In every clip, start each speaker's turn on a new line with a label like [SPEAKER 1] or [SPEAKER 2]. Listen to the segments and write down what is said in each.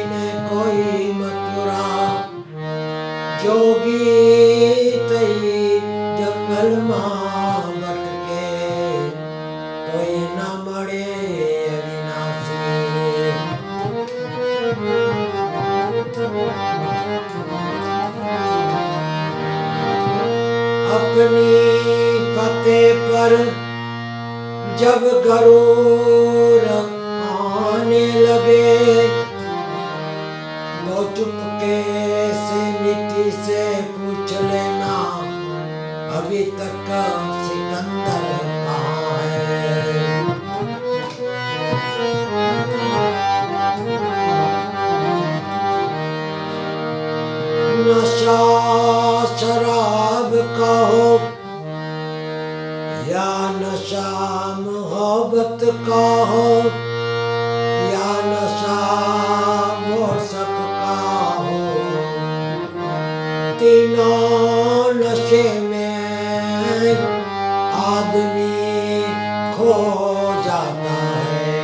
[SPEAKER 1] ने कोई मथुरा जोगी तई जंगल मां भटके कोई न मळे अविनाशी। अपनी फतेह पर जब गरूर आने लगे तो चुपके से मिट्टी से पूछ लेना अभी तक सिकंदर कहाँ है। नशा शराब का हो या नशा मोहब्बत का हो या नशा वो सबका हो, तीनों नशे में आदमी खो जाता है।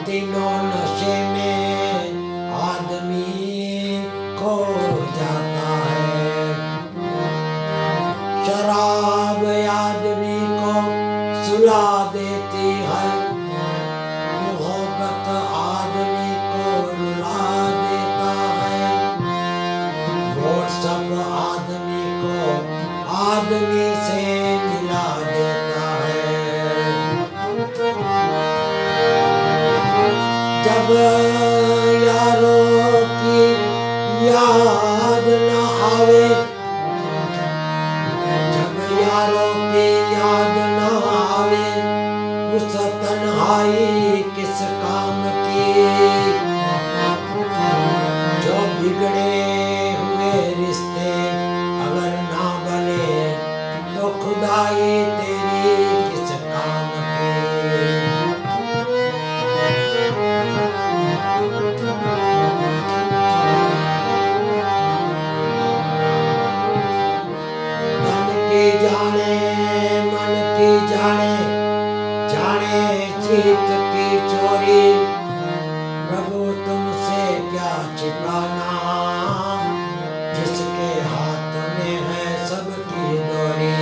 [SPEAKER 1] तीनों नशे में आदमी खो जाता है। शराब आदमी को सुला देती है, मोहब्बत आदमी को रुला देता है, वो सब आदमी को आदमी से मिला देता है। जब यारों की याद न आवे, यारों की याद न आवे, उस तन्हाई किस काम की। जो बिगड़े हुए रिश्ते अगर ना बने तो खुदाई तेरी किस काम की। जाने मन की जाने जाने चित की चोरी, प्रभु तुमसे क्या छिपाना, जिसके हाथ में है सबकी डोरी।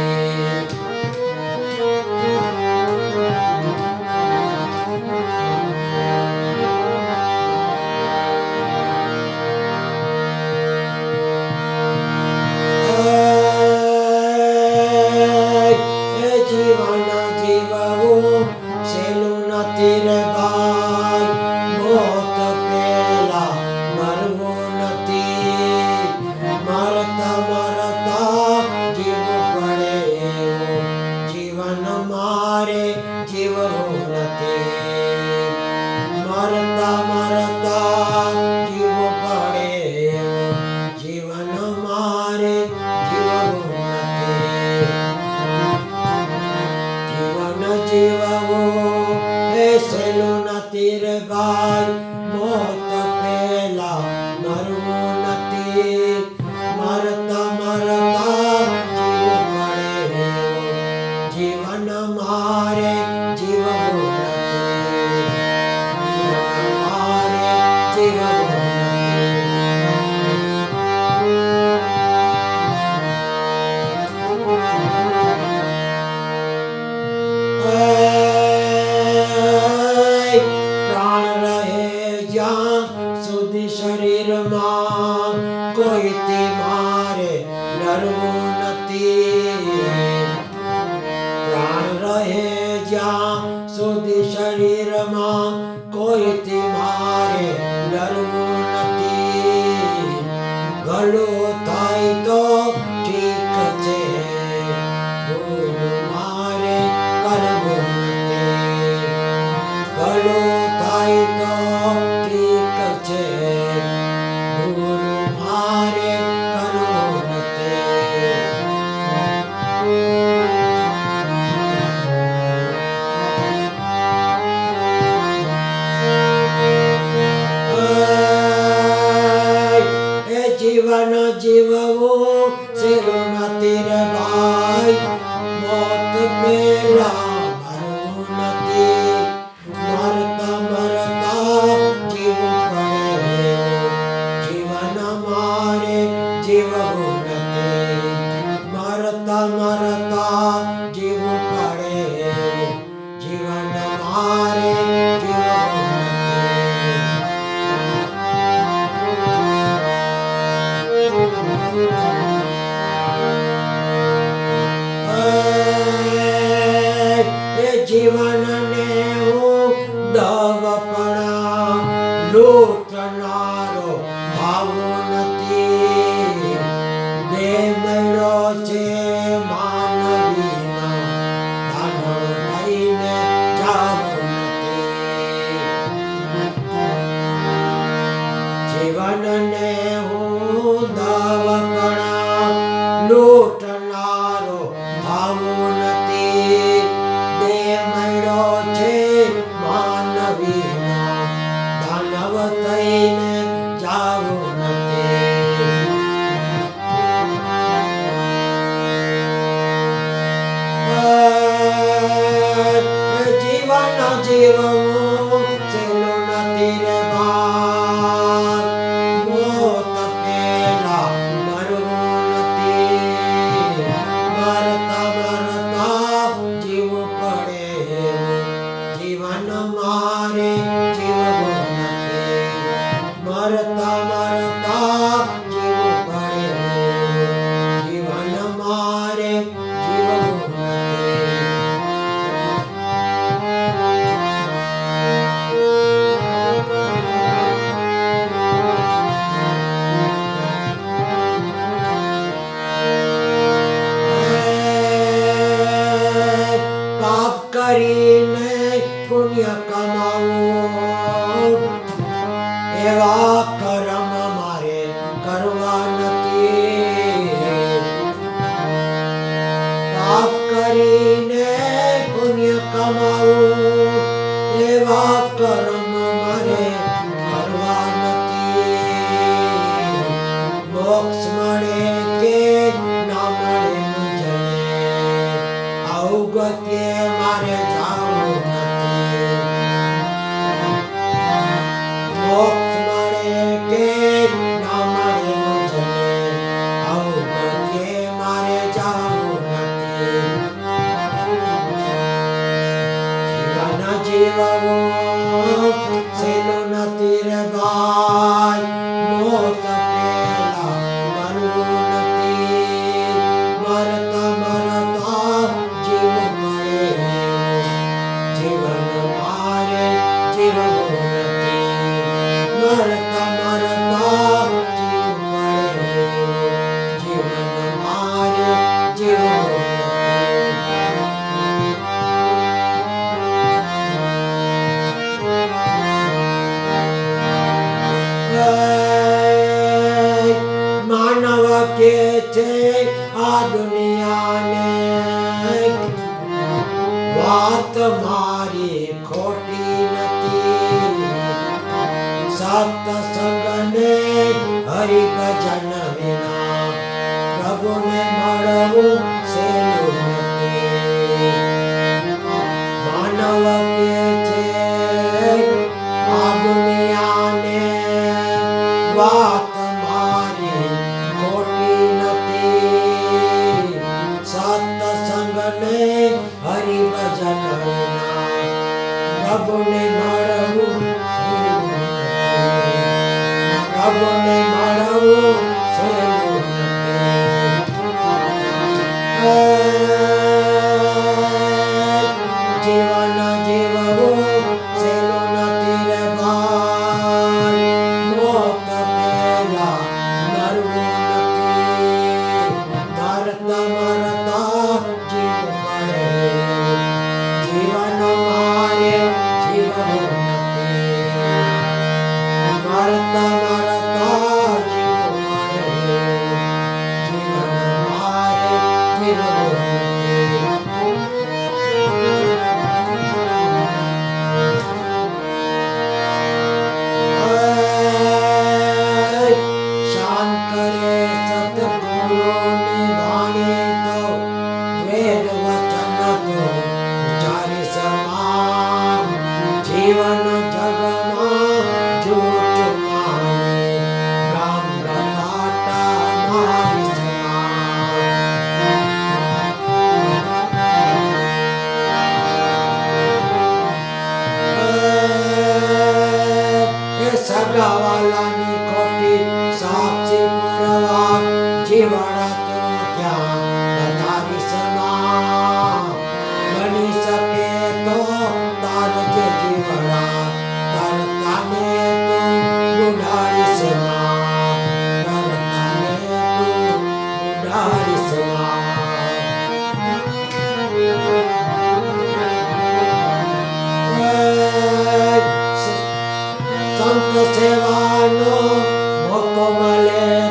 [SPEAKER 1] जीवन जीवो सेलु न तेरे भाई, मौत पेला मरवो नती, मरता मरता जीव पड़े जीवन मारे जीव नती, मरता मरता जीव पड़े जीवन मारे जीव नती। जीवो ऐसे न तेरे भाई, मौत पेला मरवो नती, मरता मरता जीव पड़े जीवन मारे जीव नती, जीवन मारे जीव प्राण रहे जहाँ सुधी शरीर मां कोई मारे डरवो नती। प्राण रहे जहाँ सुधी शरीर मां कोई मारे डरवो नती। भलो थाई तो ठीक छे, गुरु मारे करवो नती। भलो थाई तो ठीक छे, गुरु मारे करवो नती। जीवन जीवो सेरो न तेरे भाई, मौत पेला मरवो नती, मरता मरता લૂંટનારો ભાવો નથી, દેહ મળ્યો છે માનવીનો, દાનવ થઈને જાવું નથી. જીવનને હું દવકણા લૂંટનારો ભાવો નથી, દેહ મળ્યો છે માનવીનો, દાનવ થઈને જાવું નથી. જીવન જીવવું સહેલું નથી રે ભાઈ, મોત પેલા મરવું નથી, મરતા મરતા જીવવું પડે, જીવન મારે જીવવું નથી, મરતા મરતા જીવવું પડે, જીવન મારે જીવવું નથી. પાપ કરીને પુણ્ય કમાવું, એવા કર્મ મારે કરવા નથી. પાપ કરીને પુણ્ય કમાવું, એવા કર્મ મારે કરવા નથી. મોક્ષ મળે કે ના મળે મુજને, અવગત્ય મારે જાવું નથી. મોક્ષ મળે કે ના મળે મુજને, અવગત્ય મારે જાવું નથી. જીવન જીવવું સહેલું નથી રે ભાઈ, મોત પેલા મરવું નથી, મરતા મરતા જીવવું પડે, જીવન મારે જીવવું નથી, મરતા મરતા જીવવું પડે, જીવન મારે જીવવું નથી. માનવ કે છે આ દુનિયાને, વાત મારી ખોટી નથી, સત્સંગને હરિભજન વિના પ્રભુને મળવું સહેલું નથી. માનવ કે છે આ દુનિયાને, વાત મારી ખોટી નથી, સત્સંગને હરિભજન વિના પ્રભુને મળવું સહેલું નથી, પ્રભુને મળવું સહેલું નથી. જીવન જીવવું સહેલું નથી રે ભાઈ, મોત પેલા મરવું નથી, મરતા મરતા જીવવું પડે, જીવન મારે જીવવું નથી, મરતા મરતા જીવવું પડે, જીવન મારે જીવવું નથી. શાન કરે સતગુરુની વાણી તો, વેદ વચન તો ઉચ્ચારી સમાન, જીવન જગમાં જૂઠ માની, રામ રટાટા મારી સમાન. એ સગાવાલાની ખોટી સાક્ષી પુરવા, જીવડા તો ત્યાં વધારી સમાન, બની શકે તો તાર જે જીવડા તરતાને તો સેવાનો મોકો મળે